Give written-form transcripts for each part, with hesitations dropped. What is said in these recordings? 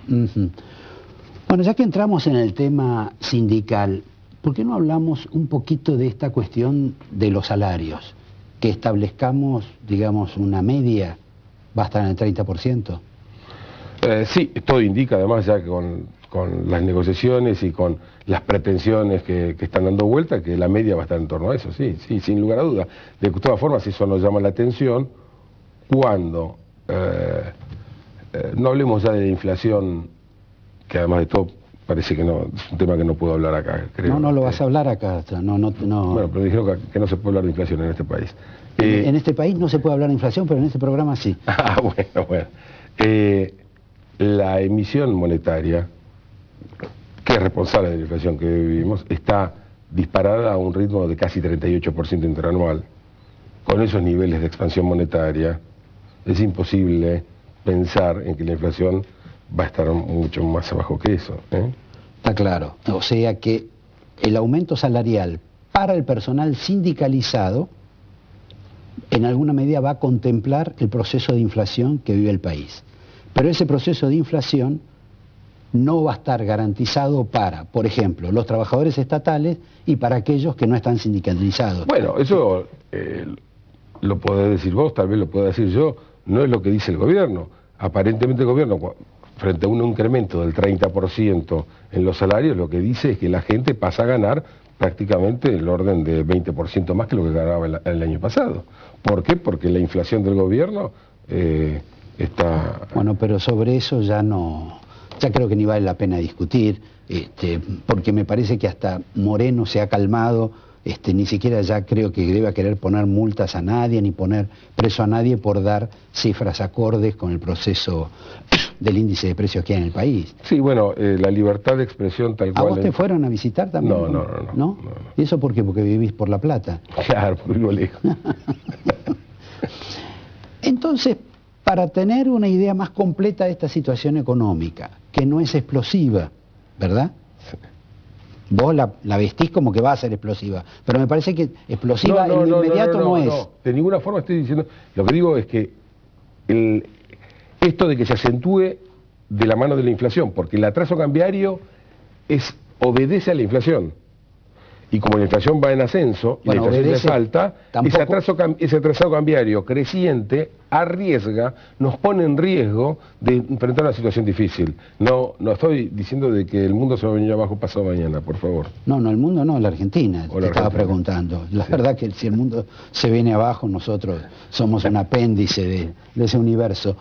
Ujú. Bueno, ya que entramos en el tema sindical, ¿por qué no hablamos un poquito de esta cuestión de los salarios? Que establezcamos, digamos, una media, va a estar en el 30%. Sí, todo indica además ya que con las negociaciones y con las pretensiones que están dando vuelta, que la media va a estar en torno a eso, sí, sí, sin lugar a duda. De todas formas, eso nos llama la atención cuando, no hablemos ya de la inflación, que además de todo parece que no, es un tema que no puedo hablar acá, creo. No lo vas a hablar acá, no. Bueno, pero dijeron que no se puede hablar de inflación en este país. En este país no se puede hablar de inflación, pero en este programa sí. Ah, bueno. La emisión monetaria, que es responsable de la inflación que vivimos, está disparada a un ritmo de casi 38% interanual. Con esos niveles de expansión monetaria, es imposible pensar en que la inflación va a estar mucho más abajo que eso, ¿eh? Está claro. O sea que el aumento salarial para el personal sindicalizado en alguna medida va a contemplar el proceso de inflación que vive el país. Pero ese proceso de inflación no va a estar garantizado para, por ejemplo, los trabajadores estatales y para aquellos que no están sindicalizados. Bueno, eso lo podés decir vos, tal vez lo pueda decir yo, no es lo que dice el gobierno. Aparentemente el gobierno, frente a un incremento del 30% en los salarios, lo que dice es que la gente pasa a ganar prácticamente el orden de 20% más que lo que ganaba el año pasado. ¿Por qué? Porque la inflación del gobierno está... Bueno, pero sobre eso ya creo que ni vale la pena discutir, porque me parece que hasta Moreno se ha calmado, ni siquiera ya creo que deba querer poner multas a nadie, ni poner preso a nadie por dar cifras acordes con el proceso del índice de precios que hay en el país. Sí, bueno, la libertad de expresión tal cual... ¿A vos te fueron a visitar también? No. ¿Y eso por qué? Porque vivís por La Plata. Claro, porque vivo lejos. Entonces, para tener una idea más completa de esta situación económica, que no es explosiva, ¿verdad? Sí. Vos la vestís como que va a ser explosiva, pero me parece que explosiva en lo inmediato no es. No, de ninguna forma estoy diciendo... Lo que digo es que esto de que se acentúe de la mano de la inflación, porque el atraso cambiario obedece a la inflación. Y como la inflación va en ascenso, y la inflación es alta, ese atraso cambiario creciente nos pone en riesgo de enfrentar una situación difícil. No estoy diciendo de que el mundo se va a venir abajo pasado mañana, por favor. No, el mundo no, la Argentina, te estaba preguntando. La verdad que si el mundo se viene abajo, nosotros somos un apéndice de ese universo.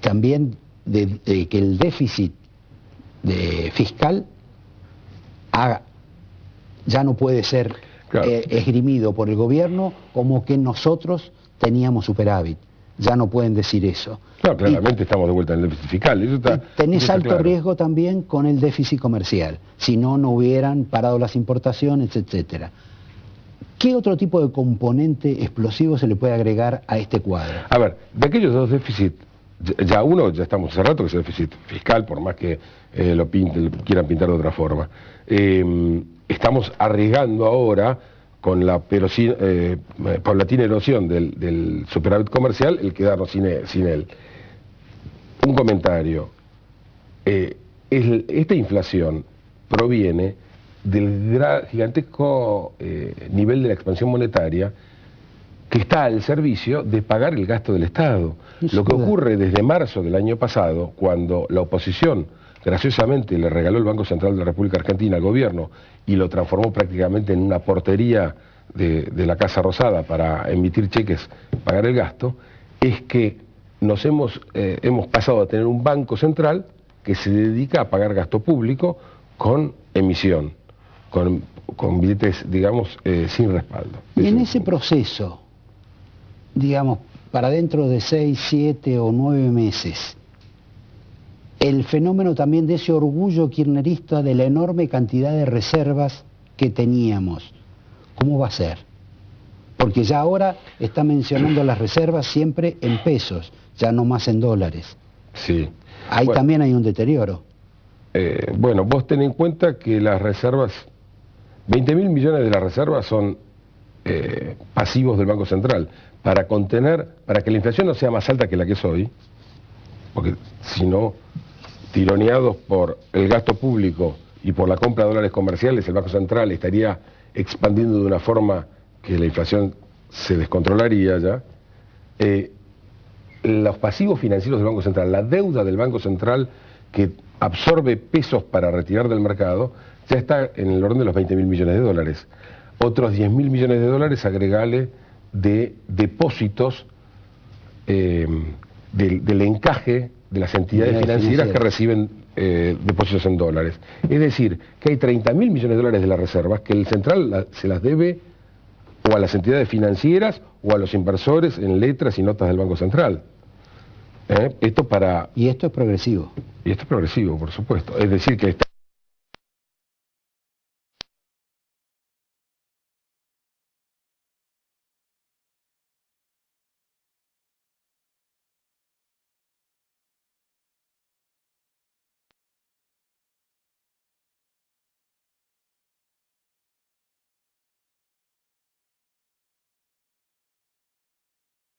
También de que el déficit fiscal ya no puede ser esgrimido por el gobierno como que nosotros teníamos superávit. Ya no pueden decir eso. Claro, claramente estamos de vuelta en el déficit fiscal. Tenés alto riesgo también con el déficit comercial. Si no hubieran parado las importaciones, etcétera. ¿Qué otro tipo de componente explosivo se le puede agregar a este cuadro? A ver, de aquellos dos déficits, ya estamos hace rato que es el déficit fiscal, por más que lo quieran pintar de otra forma. Estamos arriesgando ahora, con la paulatina erosión del superávit comercial, el quedarnos sin él. Un comentario. Esta inflación proviene del gigantesco nivel de la expansión monetaria que está al servicio de pagar el gasto del Estado. Lo que ocurre desde marzo del año pasado, cuando la oposición graciosamente le regaló el Banco Central de la República Argentina al gobierno y lo transformó prácticamente en una portería de la Casa Rosada para emitir cheques, pagar el gasto, es que hemos pasado a tener un Banco Central que se dedica a pagar gasto público con emisión, con billetes, digamos, sin respaldo. Y en ese proceso, digamos, para dentro de 6, 7 o 9 meses, el fenómeno también de ese orgullo kirchnerista de la enorme cantidad de reservas que teníamos. ¿Cómo va a ser? Porque ya ahora está mencionando las reservas siempre en pesos, ya no más en dólares. Sí. Ahí bueno, también hay un deterioro. Bueno, vos ten en cuenta que las reservas, 20.000 millones de las reservas son pasivos del Banco Central. Para que la inflación no sea más alta que la que es hoy, porque si no, tironeados por el gasto público y por la compra de dólares comerciales, el Banco Central estaría expandiendo de una forma que la inflación se descontrolaría ya. Los pasivos financieros del Banco Central, la deuda del Banco Central que absorbe pesos para retirar del mercado, ya está en el orden de los 20.000 millones de dólares. Otros 10.000 millones de dólares agregale de depósitos del encaje de las entidades financieras que reciben depósitos en dólares. Es decir, que hay 30.000 millones de dólares de las reservas que el central se las debe o a las entidades financieras o a los inversores en letras y notas del Banco Central. Y esto es progresivo. Y esto es progresivo, por supuesto. Es decir, que está...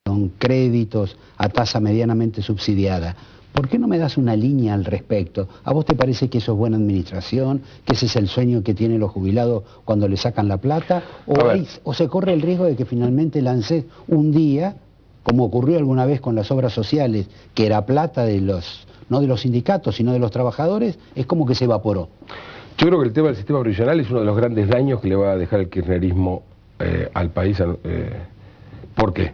Son créditos a tasa medianamente subsidiada. ¿Por qué no me das una línea al respecto? ¿A vos te parece que eso es buena administración? ¿Que ese es el sueño que tienen los jubilados cuando le sacan la plata? ¿O se corre el riesgo de que finalmente lancés un día, como ocurrió alguna vez con las obras sociales, que era plata de los, no de los sindicatos, sino de los trabajadores, es como que se evaporó? Yo creo que el tema del sistema previsional es uno de los grandes daños que le va a dejar el kirchnerismo al país. ¿Por qué?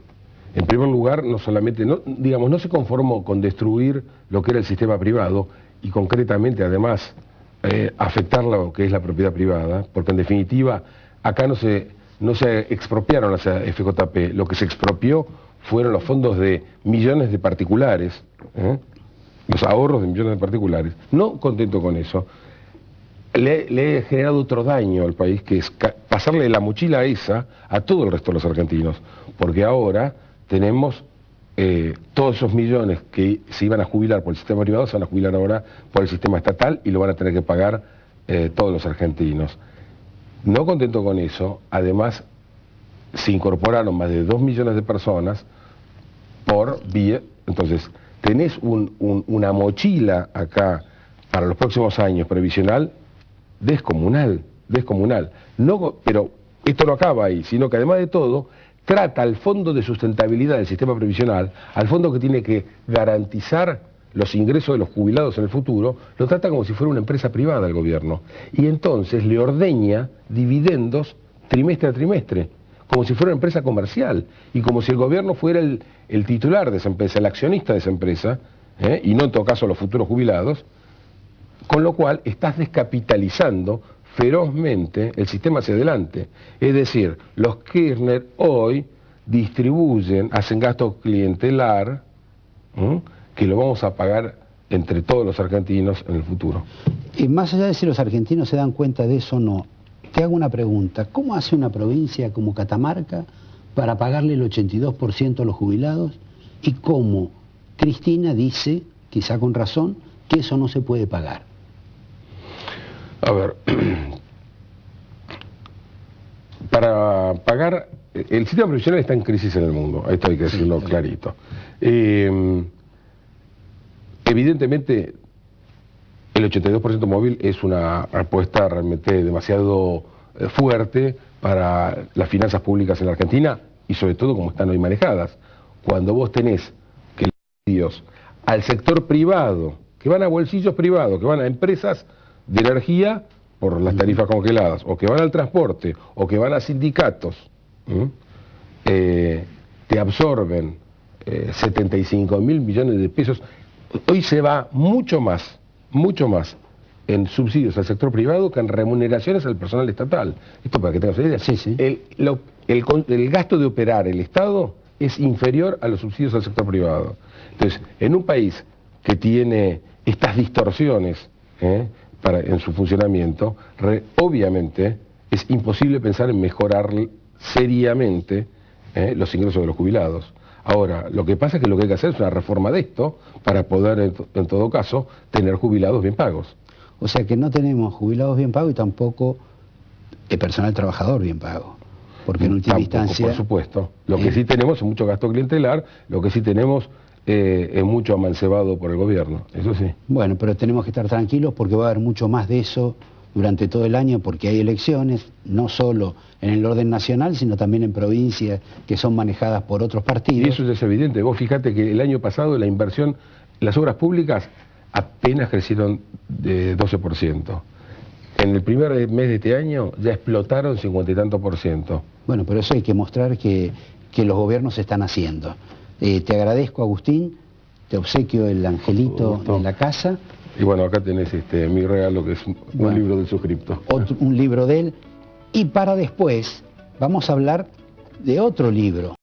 En primer lugar, no solamente, no se conformó con destruir lo que era el sistema privado y concretamente, además, afectar lo que es la propiedad privada, porque en definitiva, acá no se expropiaron las FJP, lo que se expropió fueron los fondos de millones de particulares, los ahorros de millones de particulares. No contento con eso, le he generado otro daño al país, que es pasarle la mochila esa a todo el resto de los argentinos, porque ahora tenemos todos esos millones que se iban a jubilar por el sistema privado, se van a jubilar ahora por el sistema estatal y lo van a tener que pagar todos los argentinos. No contento con eso, además se incorporaron más de 2 millones de personas por vía. Entonces, tenés una mochila acá para los próximos años previsional descomunal. No, pero esto no acaba ahí, sino que además de todo, trata al fondo de sustentabilidad del sistema previsional, al fondo que tiene que garantizar los ingresos de los jubilados en el futuro, lo trata como si fuera una empresa privada el gobierno. Y entonces le ordeña dividendos trimestre a trimestre, como si fuera una empresa comercial, y como si el gobierno fuera el titular de esa empresa, el accionista de esa empresa, y no en todo caso los futuros jubilados, con lo cual estás descapitalizando ferozmente el sistema hacia adelante. Es decir, los Kirchner hoy distribuyen, hacen gasto clientelar, que lo vamos a pagar entre todos los argentinos en el futuro. Y más allá de si los argentinos se dan cuenta de eso o no, te hago una pregunta. ¿Cómo hace una provincia como Catamarca para pagarle el 82% a los jubilados? Y cómo Cristina dice, quizá con razón, que eso no se puede pagar. A ver, para pagar, el sistema previsional está en crisis en el mundo, esto hay que decirlo clarito. Evidentemente, el 82% móvil es una apuesta realmente demasiado fuerte para las finanzas públicas en la Argentina y sobre todo como están hoy manejadas. Cuando vos tenés que al sector privado, que van a bolsillos privados, que van a empresas de energía por las tarifas congeladas, o que van al transporte, o que van a sindicatos, te absorben 75.000 millones de pesos. Hoy se va mucho más en subsidios al sector privado que en remuneraciones al personal estatal. Esto para que tengas una idea. Sí, sí. El gasto de operar el Estado es inferior a los subsidios al sector privado. Entonces, en un país que tiene estas distorsiones en su funcionamiento, obviamente es imposible pensar en mejorar seriamente los ingresos de los jubilados. Ahora, lo que pasa es que lo que hay que hacer es una reforma de esto para poder, en todo caso, tener jubilados bien pagos. O sea que no tenemos jubilados bien pagos y tampoco el personal trabajador bien pago. Porque en última instancia... Por supuesto. Lo que sí tenemos es mucho gasto clientelar, lo que sí tenemos es mucho amancebado por el gobierno, eso sí. Bueno, pero tenemos que estar tranquilos porque va a haber mucho más de eso durante todo el año porque hay elecciones, no solo en el orden nacional, sino también en provincias que son manejadas por otros partidos. Y eso es evidente. Vos fíjate que el año pasado la inversión, las obras públicas apenas crecieron de 12%. En el primer mes de este año ya explotaron 50 y tanto %. Bueno, pero eso hay que mostrar que los gobiernos están haciendo. Te agradezco, Agustín, te obsequio el angelito en la casa. Y bueno, acá tenés mi regalo, que es un libro del suscripto. Un libro de él. Y para después vamos a hablar de otro libro.